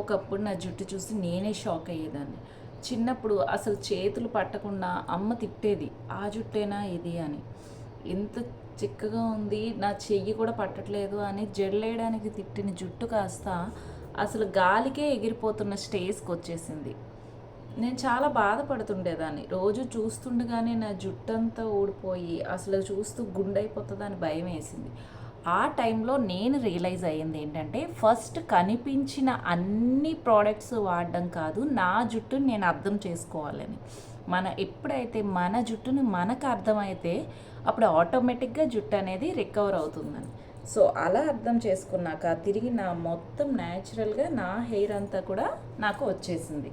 ఒకప్పుడు నా జుట్టు చూసి నేనే షాక్ అయ్యేదాన్ని. చిన్నప్పుడు అసలు చేతులు పట్టకుండా అమ్మ తిట్టేది. ఆ జుట్టేనా ఇది అని. ఎంత చిక్కగా ఉంది, నా చెయ్యి కూడా పట్టట్లేదు అని జడలేయడానికి తిట్టిన జుట్టు కాస్త అసలు గాలికే ఎగిరిపోతున్న స్టేజ్కి వచ్చేసింది. నేను చాలా బాధపడుతుండేదాన్ని. రోజు చూస్తుండగానే నా జుట్టంతా ఊడిపోయి అసలు చూస్తూ గుండైపోతుందని భయం వేసింది. ఆ టైంలో నేను రియలైజ్ అయ్యింది ఏంటంటే, ఫస్ట్ కనిపించిన అన్ని ప్రోడక్ట్స్ వాడడం కాదు, నా జుట్టుని నేను అర్థం చేసుకోవాలని. ఎప్పుడైతే మన జుట్టుని మనకు అర్థమైతే అప్పుడు ఆటోమేటిక్గా జుట్టు అనేది రికవర్ అవుతుందని. సో అలా అర్థం చేసుకున్నాక తిరిగి నా మొత్తం న్యాచురల్గా నా హెయిర్ అంతా కూడా నాకు వచ్చేసింది.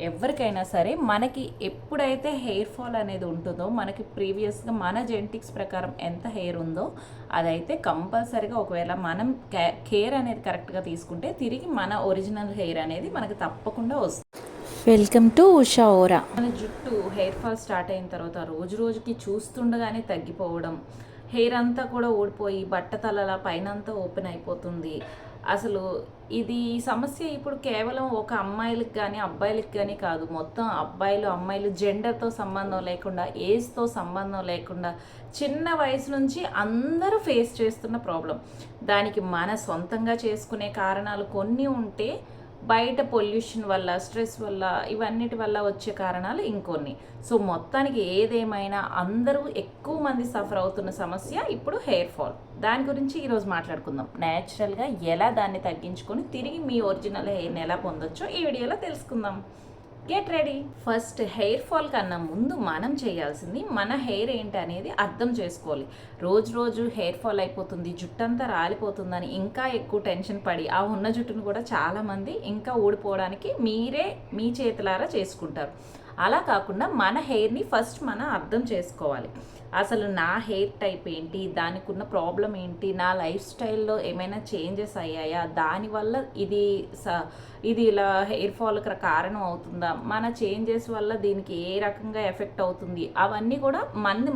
ఎవరికైనా సరే మనకి ఎప్పుడైతే హెయిర్ ఫాల్ అనేది ఉంటుందో, మనకి ప్రీవియస్గా మన జెనెటిక్స్ ప్రకారం ఎంత హెయిర్ ఉందో అదైతే కంపల్సరీగా ఒకవేళ మనం కేర్ అనేది కరెక్ట్గా తీసుకుంటే తిరిగి మన ఒరిజినల్ హెయిర్ అనేది మనకి తప్పకుండా వస్తుంది. వెల్కమ్ టు ఉషా ఓరా. మన జుట్టు హెయిర్ ఫాల్ స్టార్ట్ అయిన తర్వాత రోజు రోజుకి చూస్తుండగానే తగ్గిపోవడం, హెయిర్ అంతా కూడా ఊడిపోయి బట్టతలల పైన అంతా ఓపెన్ అయిపోతుంది. అసలు ఇది సమస్య ఇప్పుడు కేవలం ఒక అమ్మాయిలకు కానీ అబ్బాయిలకు కానీ కాదు, మొత్తం అబ్బాయిలు అమ్మాయిలు జెండర్తో సంబంధం లేకుండా, ఏజ్తో సంబంధం లేకుండా చిన్న వయసు నుంచి అందరూ ఫేస్ చేస్తున్న ప్రాబ్లం. దానికి మన సొంతంగా చేసుకునే కారణాలు కొన్ని ఉంటే, బయట పొల్యూషన్ వల్ల, స్ట్రెస్ వల్ల, ఇవన్నిటి వల్ల వచ్చే కారణాలు ఇంకొన్ని. సో మొత్తానికి ఏదేమైనా అందరూ ఎక్కువ మంది సఫర్ అవుతున్న సమస్య ఇప్పుడు హెయిర్ ఫాల్. దాని గురించి ఈరోజు మాట్లాడుకుందాం. న్యాచురల్గా ఎలా దాన్ని తగ్గించుకొని తిరిగి మీ ఒరిజినల్ హెయిర్ని ఎలా పొందొచ్చో ఈ వీడియోలో తెలుసుకుందాం. Get ready. First hair fall కన్నా ముందు మనం చేయాల్సింది మన హెయిర్ ఏంటి అనేది అర్థం చేసుకోవాలి. రోజు హెయిర్ ఫాల్ అయిపోతుంది, జుట్టంతా రాలిపోతుందని ఇంకా ఎక్కువ టెన్షన్ పడి ఆ ఉన్న జుట్టును కూడా చాలామంది ఇంకా ఊడిపోవడానికి మీరే మీ చేతులారా చేసుకుంటారు. అలా కాకుండా మన హెయిర్ని ఫస్ట్ మనం అర్థం చేసుకోవాలి. అసలు నా హెయిర్ టైప్ ఏంటి, దానికి ఉన్న ప్రాబ్లం ఏంటి, నా లైఫ్ స్టైల్లో ఏమైనా చేంజెస్ అయ్యాయా, దానివల్ల ఇది ఇలా హెయిర్ ఫాల్కి కారణం అవుతుందా, మన చేంజెస్ వల్ల దీనికి ఏ రకంగా ఎఫెక్ట్ అవుతుంది, అవన్నీ కూడా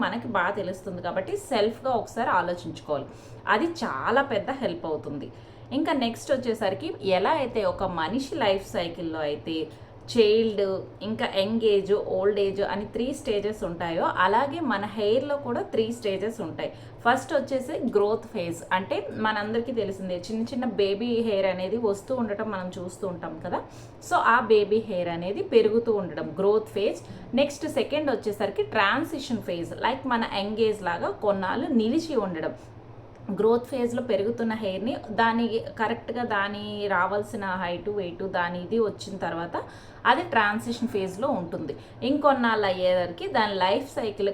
మనకి బాగా తెలుస్తుంది. కాబట్టి సెల్ఫ్గా ఒకసారి ఆలోచించుకోవాలి. అది చాలా పెద్ద హెల్ప్ అవుతుంది. ఇంకా నెక్స్ట్ వచ్చేసరికి ఎలా అయితే ఒక మనిషి లైఫ్ సైకిల్లో అయితే చైల్డ్, ఇంకా యంగ్ ఏజ్, ఓల్డ్ ఏజ్ అని 3 స్టేజెస్ ఉంటాయో, అలాగే మన హెయిర్లో కూడా 3 స్టేజెస్ ఉంటాయి. ఫస్ట్ వచ్చేసి గ్రోత్ ఫేజ్. అంటే మనందరికీ తెలిసిందే, చిన్న చిన్న బేబీ హెయిర్ అనేది వస్తూ ఉండటం మనం చూస్తూ ఉంటాం కదా. సో ఆ బేబీ హెయిర్ అనేది పెరుగుతూ ఉండడం గ్రోత్ ఫేజ్. నెక్స్ట్ సెకండ్ వచ్చేసరికి ట్రాన్సిషన్ ఫేజ్. లైక్ మన యంగ్ ఏజ్ లాగా కొన్నాళ్ళు నిలిచి ఉండడం. గ్రోత్ ఫేజ్లో పెరుగుతున్న హెయిర్ని కరెక్ట్గా దాని రావాల్సిన హైటు వెయిట్ దాని ఇది వచ్చిన తర్వాత అది ట్రాన్సిషన్ ఫేజ్లో ఉంటుంది. ఇంకొన్నాళ్ళు అయ్యేసరికి దాని లైఫ్ సైకిల్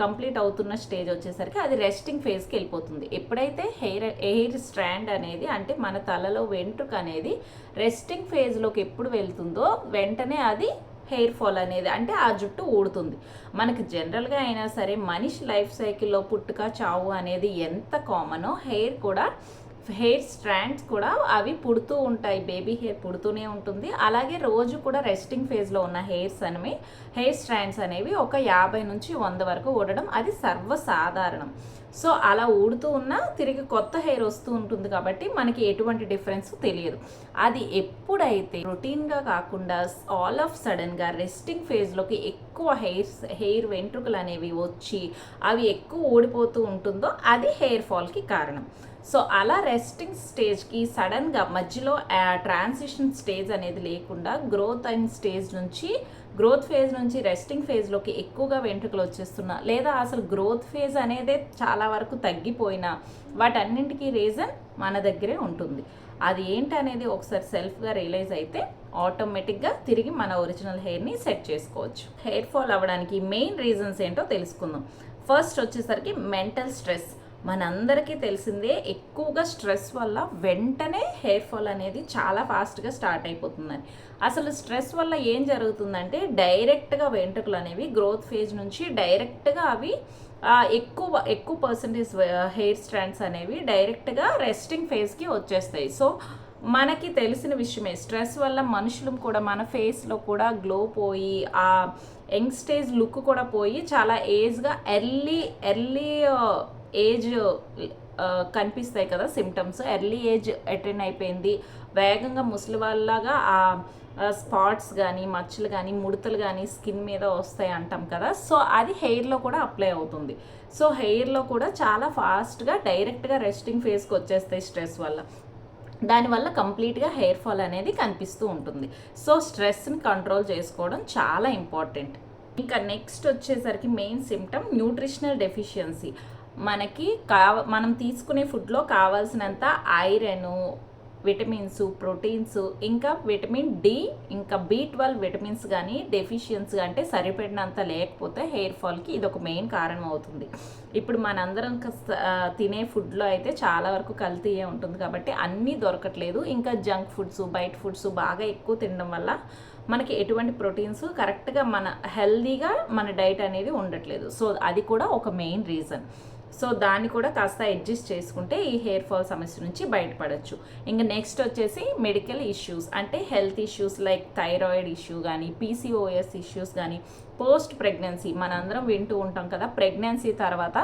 కంప్లీట్ అవుతున్న స్టేజ్ వచ్చేసరికి అది రెస్టింగ్ ఫేజ్కి వెళ్ళిపోతుంది. ఎప్పుడైతే హెయిర్ స్ట్రాండ్ అనేది, అంటే మన తలలో వెంట్రుక అనేది రెస్టింగ్ ఫేజ్లోకి ఎప్పుడు వెళ్తుందో వెంటనే అది హెయిర్ ఫాల్ అనేది, అంటే ఆ జుట్టు ఊడుతుంది. మనకి జనరల్గా అయినా సరే మనిషి లైఫ్ సైకిల్లో పుట్టుక చావు అనేది ఎంత కామనో, హెయిర్ స్ట్రాండ్స్ కూడా అవి పుడుతూ ఉంటాయి. బేబీ హెయిర్ పుడుతూనే ఉంటుంది. అలాగే రోజు కూడా రెస్టింగ్ ఫేజ్లో ఉన్న హెయిర్ స్ట్రాండ్స్ అనేవి ఒక 50 నుంచి 100 వరకు ఊడడం అది సర్వసాధారణం. సో అలా ఊడుతూ ఉన్నా తిరిగి కొత్త హెయిర్ వస్తూ ఉంటుంది. కాబట్టి మనకి ఎటువంటి డిఫరెన్స్ తెలియదు. అది ఎప్పుడైతే రొటీన్గా కాకుండా ఆల్ ఆఫ్ సడన్గా రెస్టింగ్ ఫేజ్లోకి ఎక్కువ హెయిర్ వెంట్రుకలు అనేవి వచ్చి అవి ఎక్కువ ఊడిపోతూ ఉంటుందో అది హెయిర్ ఫాల్కి కారణం. సో అలా రెస్టింగ్ స్టేజ్కి సడన్గా మధ్యలో ట్రాన్సిషన్ స్టేజ్ అనేది లేకుండా గ్రోత్ ఫేజ్ నుంచి రెస్టింగ్ ఫేజ్లోకి ఎక్కువగా వెంట్రుకలు వచ్చేస్తున్నా, లేదా అసలు గ్రోత్ ఫేజ్ అనేది చాలా వరకు తగ్గిపోయినా, వాటన్నింటికీ రీజన్ మన దగ్గరే ఉంటుంది. అది ఏంటి అనేది ఒకసారి సెల్ఫ్గా రియలైజ్ అయితే ఆటోమేటిక్గా తిరిగి మన ఒరిజినల్ హెయిర్ని సెట్ చేసుకోవచ్చు. హెయిర్ ఫాల్ అవ్వడానికి మెయిన్ రీజన్స్ ఏంటో తెలుసుకుందాం. ఫస్ట్ వచ్చేసరికి మెంటల్ స్ట్రెస్. మనందరికీ తెలిసిందే, ఎక్కువగా స్ట్రెస్ వల్ల వెంటనే హెయిర్ ఫాల్ అనేది చాలా ఫాస్ట్గా స్టార్ట్ అయిపోతుందని. అసలు స్ట్రెస్ వల్ల ఏం జరుగుతుందంటే డైరెక్ట్గా వెంట్రుకలు అనేవి గ్రోత్ ఫేజ్ నుంచి డైరెక్ట్గా అవి ఎక్కువ పర్సంటేజ్ హెయిర్ స్ట్రాండ్స్ అనేవి డైరెక్ట్గా రెస్టింగ్ ఫేజ్కి వచ్చేస్తాయి. సో మనకి తెలిసిన విషయమే, స్ట్రెస్ వల్ల మనుషులు కూడా మన ఫేస్లో కూడా గ్లో పోయి ఆ యంగ్ స్టేజ్ లుక్ కూడా పోయి చాలా ఎర్లీ ఏజ్ కనిపిస్తాయి కదా సిమ్టమ్స్. ఎర్లీ ఏజ్ అటెండ్ అయిపోయింది, వేగంగా ముసలి వాళ్ళలాగా ఆ స్పాట్స్ కానీ మచ్చలు కానీ ముడతలు కానీ స్కిన్ మీద వస్తాయి అంటాం కదా. సో అది హెయిర్లో కూడా అప్లై అవుతుంది. సో హెయిర్లో కూడా చాలా ఫాస్ట్గా డైరెక్ట్గా రెస్టింగ్ ఫేస్కి వచ్చేస్తాయి స్ట్రెస్ వల్ల. దానివల్ల కంప్లీట్గా హెయిర్ ఫాల్ అనేది కనిపిస్తూ ఉంటుంది. సో స్ట్రెస్ని కంట్రోల్ చేసుకోవడం చాలా ఇంపార్టెంట్. ఇంకా నెక్స్ట్ వచ్చేసరికి మెయిన్ సిమ్టమ్ న్యూట్రిషనల్ డెఫిషియన్సీ. మనకి మనం తీసుకునే ఫుడ్లో కావాల్సినంత ఐరన్, విటమిన్స్, ప్రోటీన్స్, ఇంకా విటమిన్ డి, ఇంకా B12 విటమిన్స్ కానీ డెఫిషియన్సీ అంటే సరిపడినంత లేకపోతే హెయిర్ ఫాల్కి ఇది ఒక మెయిన్ కారణం అవుతుంది. ఇప్పుడు మనందరం తినే ఫుడ్లో అయితే చాలా వరకు కల్తీయే ఉంటుంది కాబట్టి అన్నీ దొరకట్లేదు. ఇంకా జంక్ ఫుడ్స్, బయట ఫుడ్స్ బాగా ఎక్కువ తినడం వల్ల మనకి ఎటువంటి ప్రోటీన్స్ కరెక్ట్గా మన హెల్దీగా మన డైట్ అనేది ఉండట్లేదు. సో అది కూడా ఒక మెయిన్ రీజన్. సో దాన్ని కూడా కాస్త అడ్జస్ట్ చేసుకుంటే ఈ హెయిర్ ఫాల్ సమస్య నుంచి బయటపడవచ్చు. ఇంకా నెక్స్ట్ వచ్చేసి మెడికల్ ఇష్యూస్ అంటే health issues like thyroid issue కానీ, PCOS ఇష్యూస్ కానీ, పోస్ట్ ప్రెగ్నెన్సీ మనందరం వింటూ ఉంటాం కదా. ప్రెగ్నెన్సీ తర్వాత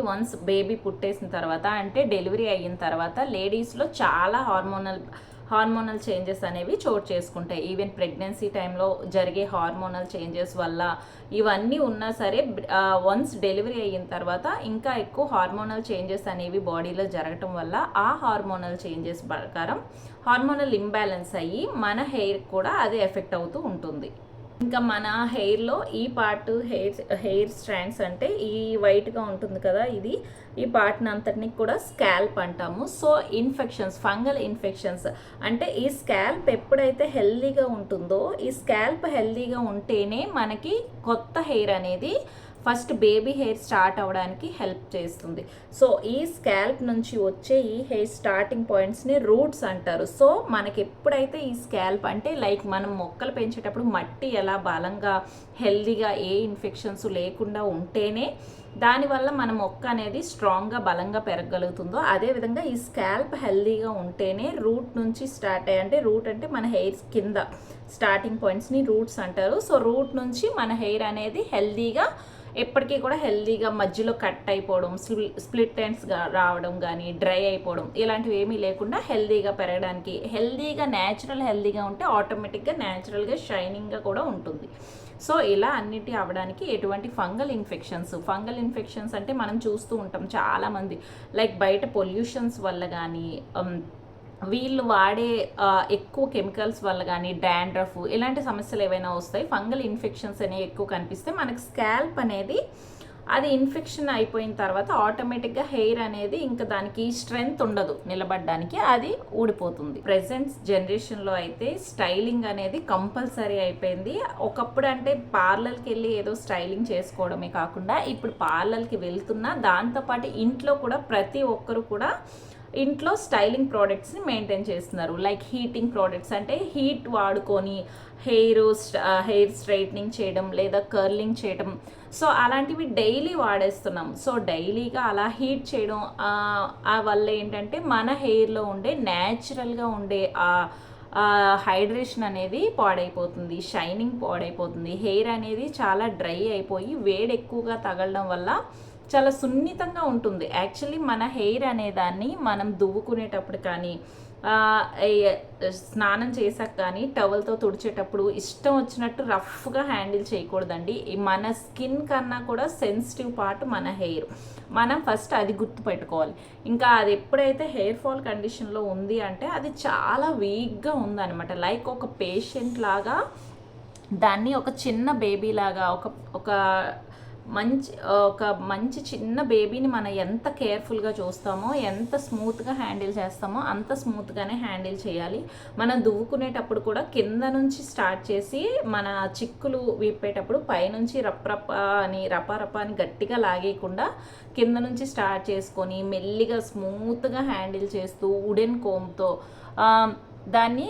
వన్స్ బేబీ పుట్టేసిన తర్వాత అంటే డెలివరీ అయిన తర్వాత లేడీస్లో చాలా హార్మోనల్ చేంజెస్ అనేవి చోటు చేసుకుంటాయి. ఈవెన్ ప్రెగ్నెన్సీ టైంలో జరిగే హార్మోనల్ చేంజెస్ వల్ల ఇవన్నీ ఉన్నా సరే వన్స్ డెలివరీ అయిన తర్వాత ఇంకా ఎక్కువ హార్మోనల్ చేంజెస్ అనేవి బాడీలో జరగటం వల్ల ఆ హార్మోనల్ చేంజెస్ ప్రకారం హార్మోనల్ ఇంబ్యాలెన్స్ అయ్యి మన హెయిర్ కూడా అది ఎఫెక్ట్ అవుతూ ఉంటుంది. ఇంకా మన హెయిర్లో ఈ పార్ట్ హెయిర్ స్ట్రాండ్స్ అంటే ఈ వైట్గా ఉంటుంది కదా, ఈ పార్ట్ని అంతటిని కూడా స్కాల్ప్ అంటాము. సో ఇన్ఫెక్షన్స్, ఫంగల్ ఇన్ఫెక్షన్స్ అంటే ఈ స్కాల్ప్ ఎప్పుడైతే హెల్దీగా ఉంటుందో, ఈ స్కాల్ప్ హెల్దీగా ఉంటేనే మనకి కొత్త హెయిర్ అనేది ఫస్ట్ బేబీ హెయిర్ స్టార్ట్ అవ్వడానికి హెల్ప్ చేస్తుంది. సో ఈ స్కాల్ప్ నుంచి వచ్చే ఈ హెయిర్ స్టార్టింగ్ పాయింట్స్ని రూట్స్ అంటారు. సో మనకి ఎప్పుడైతే ఈ స్కాల్ప్ అంటే లైక్ మనం మొక్కలు పెంచేటప్పుడు మట్టి ఎలా బలంగా హెల్దీగా ఏ ఇన్ఫెక్షన్స్ లేకుండా ఉంటేనే దానివల్ల మన మొక్క అనేది స్ట్రాంగ్గా బలంగా పెరగలుగుతుందో, అదేవిధంగా ఈ స్కాల్ప్ హెల్దీగా ఉంటేనే రూట్ నుంచి స్టార్ట్ అయ్యి, అంటే రూట్ అంటే మన హెయిర్ కింద స్టార్టింగ్ పాయింట్స్ని రూట్స్ అంటారు. సో రూట్ నుంచి మన హెయిర్ అనేది హెల్దీగా ఎప్పటికీ కూడా హెల్దీగా మధ్యలో కట్ అయిపోవడం, స్ప్లిట్ ఎండ్స్గా రావడం కానీ, డ్రై అయిపోవడం ఇలాంటివి ఏమీ లేకుండా హెల్దీగా పెరగడానికి, హెల్దీగా ఉంటే ఆటోమేటిక్గా న్యాచురల్గా షైనింగ్గా కూడా ఉంటుంది. సో ఇలా అన్నిటి అవ్వడానికి ఎటువంటి ఫంగల్ ఇన్ఫెక్షన్స్ అంటే మనం చూస్తూ ఉంటాం చాలామంది లైక్ బయట పొల్యూషన్స్ వల్ల కానీ, వీళ్ళు వాడే ఎక్కువ కెమికల్స్ వల్ల కానీ, డాండ్రఫ్ ఇలాంటి సమస్యలు ఏవైనా వస్తాయి. ఫంగల్ ఇన్ఫెక్షన్స్ అనేవి ఎక్కువ కనిపిస్తే మనకి స్కాల్ప్ అనేది అది ఇన్ఫెక్షన్ అయిపోయిన తర్వాత ఆటోమేటిక్గా హెయిర్ అనేది ఇంకా దానికి స్ట్రెంగ్త్ ఉండదు నిలబడడానికి, అది ఊడిపోతుంది. ప్రెజెంట్ జనరేషన్లో అయితే స్టైలింగ్ అనేది కంపల్సరీ అయిపోయింది. ఒకప్పుడు అంటే పార్లర్కి వెళ్ళి ఏదో స్టైలింగ్ చేసుకోవడమే కాకుండా ఇప్పుడు పార్లర్కి వెళ్తున్నా దాంతోపాటు ఇంట్లో కూడా ప్రతి ఒక్కరు కూడా ఇంట్లో స్టైలింగ్ ప్రోడక్ట్స్ని మెయింటైన్ చేస్తున్నారు. లైక్ హీటింగ్ ప్రోడక్ట్స్ అంటే హీట్ వాడుకొని హెయిర్ స్ట్రైట్నింగ్ చేయడం లేదా కర్లింగ్ చేయడం, సో అలాంటివి డైలీ వాడేస్తున్నాం. సో డైలీగా అలా హీట్ చేయడం వల్ల ఏంటంటే మన హెయిర్లో ఉండే న్యాచురల్గా ఉండే హైడ్రేషన్ అనేది పాడైపోతుంది, షైనింగ్ పాడైపోతుంది. హెయిర్ అనేది చాలా డ్రై అయిపోయి వేడి ఎక్కువగా తగలడం వల్ల చాలా సున్నితంగా ఉంటుంది. యాక్చువల్లీ మన హెయిర్ అనేదాన్ని మనం దువ్వుకునేటప్పుడు కానీ, స్నానం చేసాక కానీ, టవల్తో తుడిచేటప్పుడు ఇష్టం వచ్చినట్టు రఫ్గా హ్యాండిల్ చేయకూడదండి. మన స్కిన్ కన్నా కూడా సెన్సిటివ్ పార్ట్ మన హెయిర్. మనం ఫస్ట్ అది గుర్తుపెట్టుకోవాలి. ఇంకా అది ఎప్పుడైతే హెయిర్ ఫాల్ కండిషన్లో ఉంది అంటే అది చాలా వీక్గా ఉందన్నమాట. లైక్ ఒక పేషెంట్ లాగా దాన్ని ఒక చిన్న బేబీ లాగా ఒక మంచి చిన్న బేబీని మనం ఎంత కేర్ఫుల్గా చూస్తామో, ఎంత స్మూత్గా హ్యాండిల్ చేస్తామో అంత స్మూత్గానే హ్యాండిల్ చేయాలి. మనం దువ్వుకునేటప్పుడు కూడా కింద నుంచి స్టార్ట్ చేసి మన చిక్కులు విప్పేటప్పుడు పైనుంచి రప్ప అని గట్టిగా లాగేయకుండా కింద నుంచి స్టార్ట్ చేసుకొని మెల్లిగా స్మూత్గా హ్యాండిల్ చేస్తూ వుడెన్ కోమ్తో దాన్ని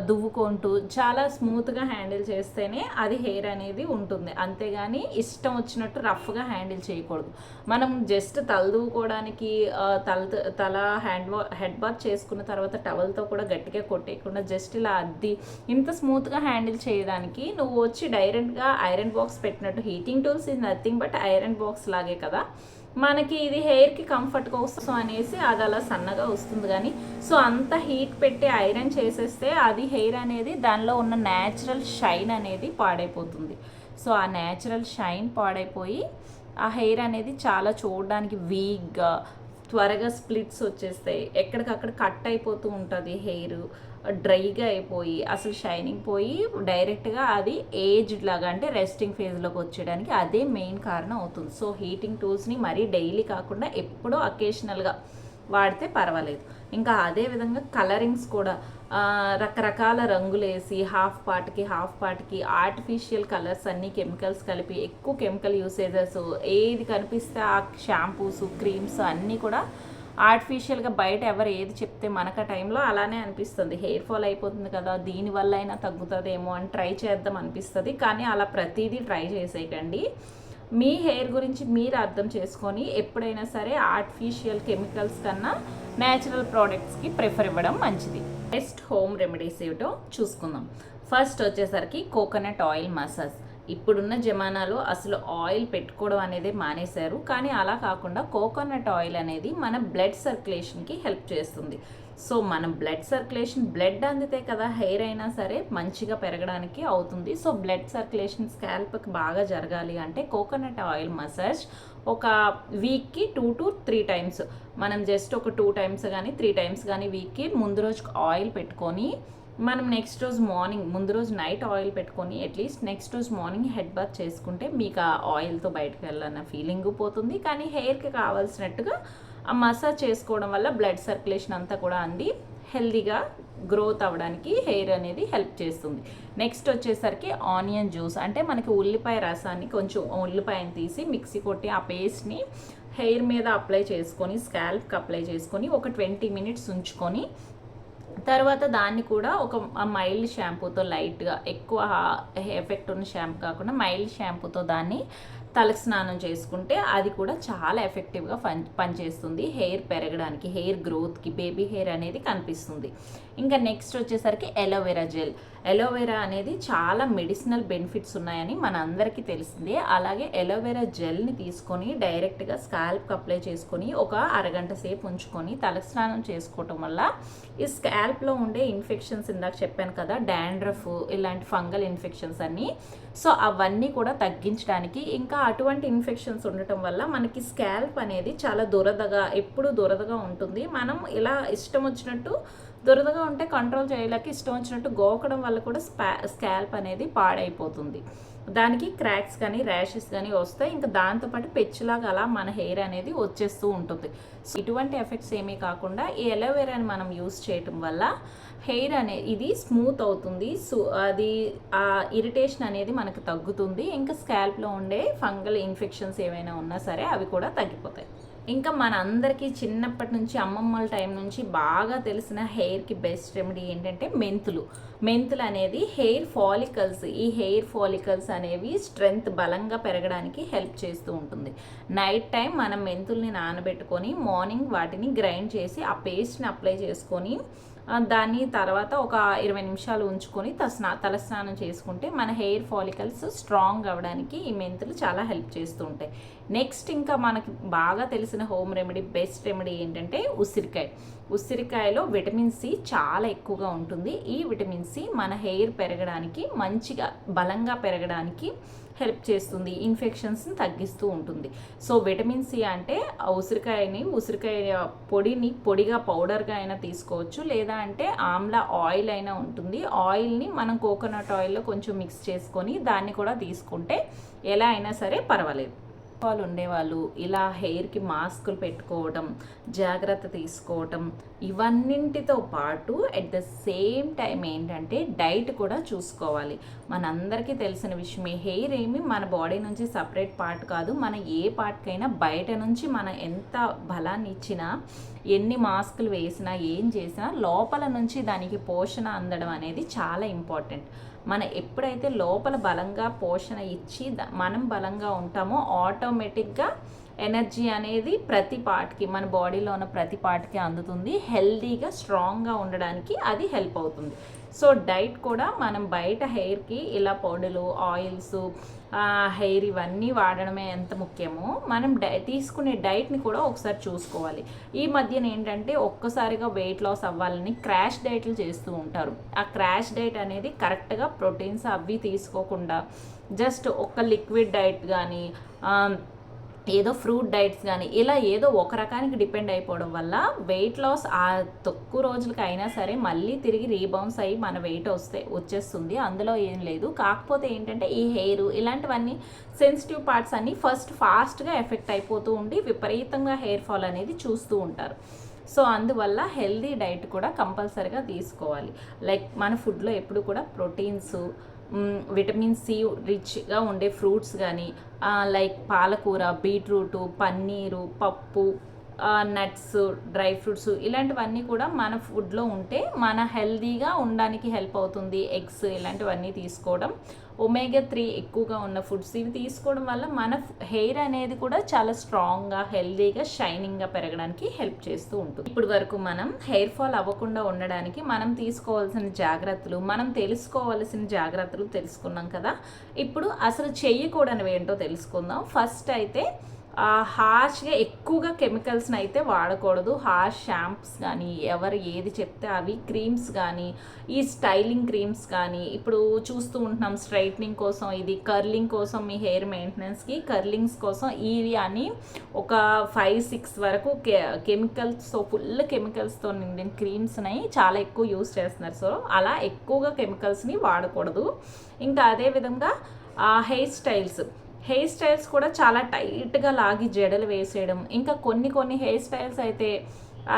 దువ్వుకుంటూ చాలా స్మూత్గా హ్యాండిల్ చేస్తేనే అది హెయిర్ అనేది ఉంటుంది. అంతేగాని ఇష్టం వచ్చినట్టు రఫ్గా హ్యాండిల్ చేయకూడదు. మనం జస్ట్ తల దువ్వుకోవడానికి తల హెడ్ బాత్ చేసుకున్న తర్వాత టవల్తో కూడా గట్టిగా కొట్టేయకుండా జస్ట్ ఇలా ఇంత స్మూత్గా హ్యాండిల్ చేయడానికి నువ్వు వచ్చి డైరెక్ట్గా ఐరన్ బాక్స్ పెట్టినట్టు, heating tools is nothing but iron box లాగే కదా, మనకి ఇది హెయిర్కి కంఫర్ట్ కోసం అనేసి అది అలా సన్నగా వస్తుంది. కానీ సో అంత హీట్ పెట్టి ఐరన్ చేసేస్తే అది హెయిర్ అనేది దానిలో ఉన్న న్యాచురల్ షైన్ అనేది పాడైపోతుంది. సో ఆ న్యాచురల్ షైన్ పాడైపోయి ఆ హెయిర్ అనేది చాలా చూడడానికి వీక్గా, త్వరగా స్ప్లిట్స్ వచ్చేస్తాయి, ఎక్కడికక్కడ కట్ అయిపోతూ ఉంటుంది, హెయిర్ డ్రైగా అయిపోయి అసలు షైనింగ్ పోయి డైరెక్ట్గా అది ఏజ్డ్ లాగా అంటే రెస్టింగ్ ఫేజ్లోకి వచ్చేయడానికి అదే మెయిన్ కారణం అవుతుంది. సో హీటింగ్ టూల్స్ని మరీ డైలీ కాకుండా ఎప్పుడో అకేషనల్గా వాడితే పర్వాలేదు. ఇంకా అదే విధంగా కలరింగ్స్ కూడా రకరకాల రంగులు వేసి హాఫ్ పార్ట్కి ఆర్టిఫిషియల్ కలర్స్ అన్నీ కెమికల్స్ కలిపి ఎక్కువ కెమికల్ యూసేజెస్, ఏది కనిపిస్తే ఆ షాంపూస్ క్రీమ్స్ అన్నీ కూడా ఆర్టిఫిషియల్గా బయట ఎవరు ఏది చెప్తే మనకు ఆ టైంలో అలానే అనిపిస్తుంది. హెయిర్ ఫాల్ అయిపోతుంది కదా, దీనివల్ల అయినా తగ్గుతుందేమో అని ట్రై చేద్దాం అనిపిస్తుంది. కానీ అలా ప్రతిదీ ట్రై చేసేయకండి. మీ హెయిర్ గురించి మీరు అర్థం చేసుకొని ఎప్పుడైనా సరే ఆర్టిఫిషియల్ కెమికల్స్ కన్నా న్యాచురల్ ప్రోడక్ట్స్కి ప్రిఫర్ ఇవ్వడం మంచిది. బెస్ట్ హోమ్ రెమెడీస్ ఏమిటో చూసుకుందాం. ఫస్ట్ వచ్చేసరికి కోకోనట్ ఆయిల్ మసాజ్. ఇప్పుడున్న జమానాలో అసలు ఆయిల్ పెట్టుకోవడం అనేది మానేశారు. కానీ అలా కాకుండా కోకోనట్ ఆయిల్ అనేది మన బ్లడ్ సర్క్యులేషన్కి హెల్ప్ చేస్తుంది. సో మనం బ్లడ్ సర్క్యులేషన్, బ్లడ్ అందితే కదా హెయిర్ అయినా సరే మంచిగా పెరగడానికి అవుతుంది. సో బ్లడ్ సర్క్యులేషన్ స్కాల్ప్కి బాగా జరగాలి అంటే కోకోనట్ ఆయిల్ మసాజ్ ఒక వీక్కి 2 to 3 times, మనం జస్ట్ ఒక 2 times కానీ 3 times కానీ వీక్కి ముందు రోజు ఆయిల్ పెట్టుకొని మనం నెక్స్ట్ రోజు మార్నింగ్, ముందు రోజు నైట్ ఆయిల్ పెట్టుకొని అట్లీస్ట్ నెక్స్ట్ రోజు మార్నింగ్ హెడ్ బాత్ చేసుకుంటే మీకు ఆ ఆయిల్తో బయటకు వెళ్ళాలన్న ఫీలింగ్ పోతుంది. కానీ హెయిర్కి కావాల్సినట్టుగా ఆ మసాజ్ చేసుకోవడం వల్ల బ్లడ్ సర్క్యులేషన్ అంతా కూడా అంది హెల్దీగా గ్రోత్ అవ్వడానికి హెయిర్ అనేది హెల్ప్ చేస్తుంది. నెక్స్ట్ వచ్చేసరికి ఆనియన్ జ్యూస్. అంటే మనకి ఉల్లిపాయ రసాన్ని, కొంచెం ఉల్లిపాయని తీసి మిక్సీ కొట్టి ఆ పేస్ట్ని హెయిర్ మీద అప్లై చేసుకొని స్కాల్ప్కి అప్లై చేసుకొని ఒక 20 minutes ఉంచుకొని తర్వాత దాన్ని కూడా ఒక మైల్డ్ షాంపూతో లైట్గా, ఎక్కువ ఎఫెక్ట్ ఉన్న షాంపూ కాకుండా మైల్డ్ షాంపూతో దాన్ని తలకు స్నానం చేసుకుంటే అది కూడా చాలా ఎఫెక్టివ్గా పనిచేస్తుంది హెయిర్ పెరగడానికి, హెయిర్ గ్రోత్కి, బేబీ హెయిర్ అనేది కనిపిస్తుంది. ఇంకా నెక్స్ట్ వచ్చేసరికి ఎలోవెరా జెల్. ఎలోవెరా అనేది చాలా మెడిసినల్ బెనిఫిట్స్ ఉన్నాయని మన అందరికీ తెలిసిందే. అలాగే ఎలోవెరా జెల్ని తీసుకొని డైరెక్ట్గా స్కాల్ప్కి అప్లై చేసుకొని ఒక అరగంట సేపు ఉంచుకొని తలకు స్నానం చేసుకోవటం వల్ల ఈ స్కాల్ప్లో ఉండే ఇన్ఫెక్షన్స్, ఇందాక చెప్పాను కదా డాండ్రఫ్, ఇలాంటి ఫంగల్ ఇన్ఫెక్షన్స్ అన్నీ, సో అవన్నీ కూడా తగ్గించడానికి, ఇంకా అటువంటి ఇన్ఫెక్షన్స్ ఉండటం వల్ల మనకి స్కాల్ప్ అనేది చాలా దురదగా, ఎప్పుడు దురదగా ఉంటుంది. మనం ఇలా ఇష్టం వచ్చినట్టు దురదగా ఉంటే కంట్రోల్ చేయలేక ఇష్టం వచ్చినట్టు గోకడం వల్ల కూడా స్కాల్ప్ అనేది పాడైపోతుంది. దానికి క్రాక్స్ కానీ ర్యాషెస్ కానీ వస్తాయి. ఇంకా దాంతోపాటు పెచ్చులాగా అలా మన హెయిర్ అనేది వచ్చేస్తూ ఉంటుంది. సో ఇటువంటి ఎఫెక్ట్స్ ఏమీ కాకుండా ఈ ఎలోవెరాని మనం యూస్ చేయటం వల్ల హెయిర్ అనేది ఇది స్మూత్ అవుతుంది. సో అది ఆ ఇరిటేషన్ అనేది మనకు తగ్గుతుంది. ఇంకా స్కాల్ప్లో ఉండే ఫంగల్ ఇన్ఫెక్షన్స్ ఏమైనా ఉన్నా సరే అవి కూడా తగ్గిపోతాయి. ఇంకా మన అందరికీ చిన్నప్పటి నుంచి అమ్మమ్మల టైం నుంచి బాగా తెలిసిన హెయిర్కి బెస్ట్ రెమెడీ ఏంటంటే మెంతులు. మెంతులు అనేది హెయిర్ ఫాలికల్స్, ఈ హెయిర్ ఫాలికల్స్ అనేవి స్ట్రెంగ్త్ బలంగా పెరగడానికి హెల్ప్ చేస్తూ ఉంటుంది. నైట్ టైం మనం మెంతుల్ని నానబెట్టుకొని మార్నింగ్ వాటిని గ్రైండ్ చేసి ఆ పేస్ట్ని అప్లై చేసుకొని దాన్ని తర్వాత ఒక 20 నిమిషాలు ఉంచుకొని తలస్నానం చేసుకుంటే మన హెయిర్ ఫాలికల్స్ స్ట్రాంగ్ అవ్వడానికి ఈ మెంతులు చాలా హెల్ప్ చేస్తూ ఉంటాయి. నెక్స్ట్ ఇంకా మనకి బాగా తెలిసిన హోమ్ రెమెడీ, బెస్ట్ రెమెడీ ఏంటంటే ఉసిరికాయ. ఉసిరికాయలో విటమిన్ సి చాలా ఎక్కువగా ఉంటుంది. ఈ విటమిన్ సి మన హెయిర్ పెరగడానికి, మంచిగా బలంగా పెరగడానికి హెల్ప్ చేస్తుంది, ఇన్ఫెక్షన్స్ని తగ్గిస్తూ ఉంటుంది. సో విటమిన్ సి అంటే ఉసిరికాయ పొడిని పొడిగా పౌడర్గా అయినా తీసుకోవచ్చు, లేదా అంటే ఆమ్లా ఆయిల్ అయినా ఉంటుంది. ఆయిల్ని మనం కోకోనట్ ఆయిల్లో కొంచెం మిక్స్ చేసుకొని దాన్ని కూడా తీసుకుంటే ఎలా అయినా సరే పర్వాలేదు. వాళ్ళు ఉండేవాళ్ళు ఇలా హెయిర్కి మాస్కులు పెట్టుకోవడం, జాగ్రత్త తీసుకోవటం, ఇవన్నింటితో పాటు అట్ ద సేమ్ టైం ఏంటంటే డైట్ కూడా చూసుకోవాలి. మనందరికీ తెలిసిన విషయమే, హెయిర్ ఏమి మన బాడీ నుంచి సపరేట్ పార్ట్ కాదు. మన ఏ పార్ట్కైనా బయట నుంచి మనం ఎంత బలాన్ని ఇచ్చినా, ఎన్ని మాస్కులు వేసినా, ఏం చేసినా లోపల నుంచి దానికి పోషణ అందడం అనేది చాలా ఇంపార్టెంట్. మనం ఎప్పుడైతే లోపల బలంగా పోషణ ఇచ్చి మనం బలంగా ఉంటామో ఆటోమేటిక్గా ఎనర్జీ అనేది ప్రతి పార్ట్కి, మన బాడీలో ఉన్న ప్రతి పార్ట్కి అందుతుంది. హెల్దీగా స్ట్రాంగ్గా ఉండడానికి అది హెల్ప్ అవుతుంది. సో డైట్ కూడా మనం బయట హెయిర్కి ఇలా పొడులు, ఆయిల్స్, హెయిర్ ఇవన్నీ వాడడమే ఎంత ముఖ్యమో మనం తీసుకునే డైట్ని కూడా ఒకసారి చూసుకోవాలి. ఈ మధ్యన ఏంటంటే ఒక్కసారిగా వెయిట్ లాస్ అవ్వాలని క్రాష్ డైట్లు చేస్తూ ఉంటారు. ఆ క్రాష్ డైట్ అనేది కరెక్ట్గా ప్రోటీన్స్ అవి తీసుకోకుండా జస్ట్ ఒక లిక్విడ్ డైట్ కానీ ఏదో ఫ్రూట్ డైట్స్ కానీ ఇలా ఏదో ఒక రకానికి డిపెండ్ అయిపోవడం వల్ల వెయిట్ లాస్ ఆ తక్కువ రోజులకి అయినా సరే మళ్ళీ తిరిగి రీబౌన్స్ అయ్యి మన వెయిట్ వచ్చేస్తుంది. అందులో ఏం లేదు. కాకపోతే ఏంటంటే ఈ హెయిర్ ఇలాంటివన్నీ సెన్సిటివ్ పార్ట్స్ అన్నీ ఫాస్ట్గా ఎఫెక్ట్ అయిపోతూ ఉండి విపరీతంగా హెయిర్ ఫాల్ అనేది చూస్తూ ఉంటారు. సో అందువల్ల హెల్దీ డైట్ కూడా కంపల్సరీగా తీసుకోవాలి. లైక్ మన ఫుడ్లో ఎప్పుడు కూడా ప్రోటీన్స్, విటమిన్ సి రిచ్గా ఉండే ఫ్రూట్స్ కానీ లైక్ పాలకూర, బీట్రూటు, పన్నీరు, పప్పు, నట్స్, డ్రై ఫ్రూట్స్ ఇలాంటివన్నీ కూడా మన ఫుడ్లో ఉంటే మన హెల్దీగా ఉండడానికి హెల్ప్ అవుతుంది. ఎగ్స్ ఇలాంటివన్నీ తీసుకోవడం, ఒమేగా 3 ఎక్కువగా ఉన్న ఫుడ్స్ ఇవి తీసుకోవడం వల్ల మన హెయిర్ అనేది కూడా చాలా స్ట్రాంగ్గా, హెల్దీగా, షైనింగ్గా పెరగడానికి హెల్ప్ చేస్తూ ఉంటుంది. ఇప్పుడు వరకు మనం హెయిర్ ఫాల్ అవ్వకుండా ఉండడానికి మనం తీసుకోవాల్సిన జాగ్రత్తలు, మనం తెలుసుకోవాల్సిన జాగ్రత్తలు తెలుసుకున్నాం కదా. ఇప్పుడు అసలు చేయకూడనివి ఏంటో తెలుసుకుందాం. ఫస్ట్ అయితే హార్ష్గా ఎక్కువగా కెమికల్స్ని అయితే వాడకూడదు. హార్ష్ షాంప్స్ కానీ, ఎవరు ఏది చెప్తే అవి, క్రీమ్స్ కానీ, ఈ స్టైలింగ్ క్రీమ్స్ కానీ ఇప్పుడు చూస్తూ ఉంటున్నాం. స్ట్రైట్నింగ్ కోసం, ఇది కర్లింగ్ కోసం, మీ హెయిర్ మెయింటెనెన్స్కి కర్లింగ్స్ కోసం ఇవి అని ఒక 5-6 వరకు కెమికల్స్తో, ఫుల్ కెమికల్స్తో నిండిన క్రీమ్స్ని చాలా ఎక్కువ యూస్ చేస్తున్నారు. సో అలా ఎక్కువగా కెమికల్స్ని వాడకూడదు. ఇంకా అదేవిధంగా హెయిర్ స్టైల్స్ కూడా చాలా టైట్గా లాగి జడలు వేసేయడం. ఇంకా కొన్ని హెయిర్ స్టైల్స్ అయితే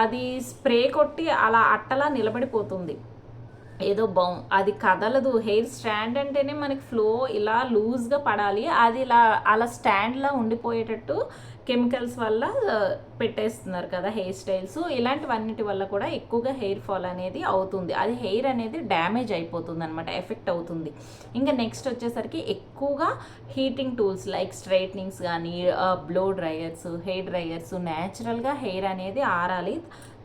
అది స్ప్రే కొట్టి అలా అట్టలా నిలబడిపోతుంది. ఏదో అది కదలదు. హెయిర్ స్టాండ్ అంటేనే మనకి ఫ్లో ఇలా లూజ్గా పడాలి, అది అలా స్టాండ్లా ఉండిపోయేటట్టు కెమికల్స్ వల్ల పెట్టేస్తున్నారు కదా హెయిర్ స్టైల్స్. ఇలాంటివన్నిటి వల్ల కూడా ఎక్కువగా హెయిర్ ఫాల్ అనేది అవుతుంది. అది హెయిర్ అనేది డ్యామేజ్ అయిపోతుంది అనమాట, ఎఫెక్ట్ అవుతుంది. ఇంకా నెక్స్ట్ వచ్చేసరికి ఎక్కువగా హీటింగ్ టూల్స్ లైక్ స్ట్రైట్నింగ్స్ కానీ, బ్లో డ్రైయర్స్, హెయిర్ డ్రైయర్స్, న్యాచురల్గా హెయిర్ అనేది ఆరాలి.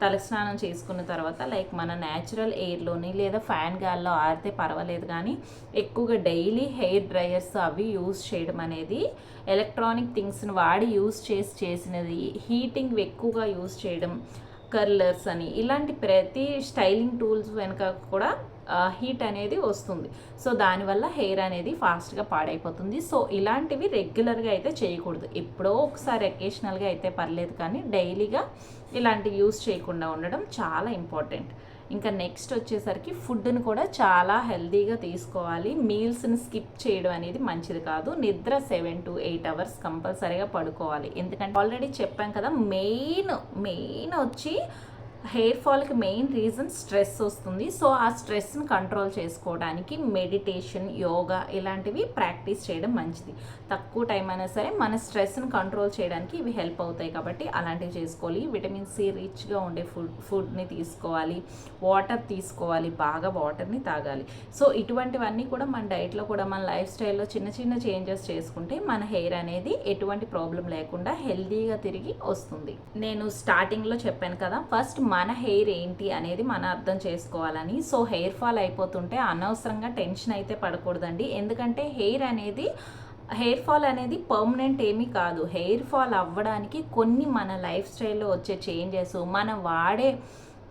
తలస్నానం చేసుకున్న తర్వాత లైక్ మన న్యాచురల్ ఎయిర్లోని లేదా ఫ్యాన్ గాల్లో ఆరితే పర్వాలేదు, కానీ ఎక్కువగా డైలీ హెయిర్ డ్రైయర్స్ అవి యూజ్ చేయడం అనేది, ఎలక్ట్రానిక్ థింగ్స్ని వాడి చేసినది, హీటింగ్ ఎక్కువగా యూజ్ చేయడం, కర్లర్స్ అని ఇలాంటి ప్రతి స్టైలింగ్ టూల్స్ వెనుక కూడా హీట్ అనేది వస్తుంది. సో దానివల్ల హెయిర్ అనేది ఫాస్ట్గా పాడైపోతుంది. సో ఇలాంటివి రెగ్యులర్గా అయితే చేయకూడదు. ఎప్పుడో ఒకసారి అకేషనల్గా అయితే పర్లేదు, కానీ డైలీగా ఇలాంటివి యూస్ చేయకుండా ఉండడం చాలా ఇంపార్టెంట్. ఇంకా నెక్స్ట్ వచ్చేసరికి ఫుడ్ని కూడా చాలా హెల్తీగా తీసుకోవాలి. మీల్స్ని స్కిప్ చేయడం అనేది మంచిది కాదు. నిద్ర 7 to 8 hours కంపల్సరీగా పడుకోవాలి. ఎందుకంటే ఆల్రెడీ చెప్పాం కదా, మెయిన్ వచ్చి హెయిర్ ఫాల్కి మెయిన్ రీజన్ స్ట్రెస్ వస్తుంది. సో ఆ స్ట్రెస్ని కంట్రోల్ చేసుకోవడానికి మెడిటేషన్, యోగా ఇలాంటివి ప్రాక్టీస్ చేయడం మంచిది. తక్కువ టైం అయినా సరే మన స్ట్రెస్ని కంట్రోల్ చేయడానికి ఇవి హెల్ప్ అవుతాయి కాబట్టి అలాంటివి చేసుకోవాలి. విటమిన్ సి రిచ్గా ఉండే ఫుడ్ని తీసుకోవాలి. వాటర్ తీసుకోవాలి, బాగా వాటర్ని తాగాలి. సో ఇటువంటివన్నీ కూడా మన డైట్లో కూడా, మన లైఫ్ స్టైల్లో చిన్న చేంజెస్ చేసుకుంటే మన హెయిర్ అనేది ఎటువంటి ప్రాబ్లం లేకుండా హెల్దీగా తిరిగి వస్తుంది. నేను స్టార్టింగ్లో చెప్పాను కదా, ఫస్ట్ మన హెయిర్ ఏంటి అనేది మనం అర్థం చేసుకోవాలని. సో హెయిర్ ఫాల్ అయిపోతుంటే అనవసరంగా టెన్షన్ అయితే పడకూడదండి. ఎందుకంటే హెయిర్ ఫాల్ అనేది పర్మనెంట్ ఏమీ కాదు. హెయిర్ ఫాల్ అవ్వడానికి కొన్ని మన లైఫ్ స్టైల్లో వచ్చే చేంజెస్, మనం వాడే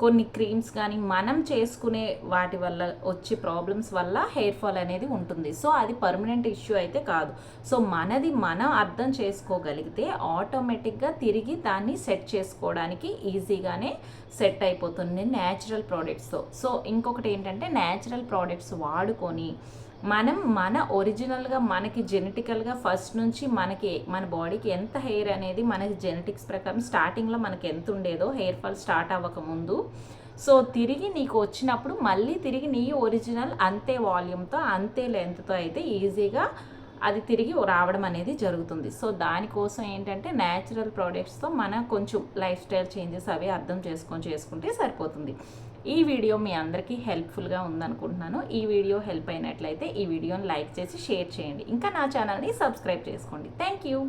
కొన్ని క్రీమ్స్ కానీ, మనం చేసుకునే వాటి వల్ల వచ్చే ప్రాబ్లమ్స్ వల్ల హెయిర్ ఫాల్ అనేది ఉంటుంది. సో అది పర్మనెంట్ ఇష్యూ అయితే కాదు. సో మనం అర్థం చేసుకోగలిగితే ఆటోమేటిక్గా తిరిగి దాన్ని సెట్ చేసుకోవడానికి ఈజీగానే సెట్ అయిపోతుంది న్యాచురల్ ప్రోడక్ట్స్తో. సో ఇంకొకటి ఏంటంటే, న్యాచురల్ ప్రోడక్ట్స్ వాడుకొని మన ఒరిజినల్గా మనకి జెనెటికల్గా ఫస్ట్ నుంచి మన బాడీకి ఎంత హెయిర్ అనేది మనకి జెనెటిక్స్ ప్రకారం స్టార్టింగ్లో మనకి ఎంత ఉండేదో హెయిర్ ఫాల్ స్టార్ట్ అవ్వకముందు, సో తిరిగి నీకు వచ్చినప్పుడు మళ్ళీ తిరిగి నీ ఒరిజినల్ అంతే వాల్యూమ్తో, అంతే లెంత్తో అయితే ఈజీగా అది తిరిగి రావడం అనేది జరుగుతుంది. సో దానికోసం ఏంటంటే న్యాచురల్ ప్రోడక్ట్స్తో మనం కొంచెం లైఫ్ స్టైల్ చేంజెస్ అవి అర్థం చేసుకుంటే సరిపోతుంది. ఈ వీడియో మీ అందరికీ హెల్ప్ఫుల్గా ఉందనుకుంటున్నాను. ఈ వీడియో హెల్ప్ అయినట్లయితే ఈ వీడియోని లైక్ చేసి షేర్ చేయండి. ఇంకా నా ఛానల్ని సబ్స్క్రైబ్ చేసుకోండి. Thank you.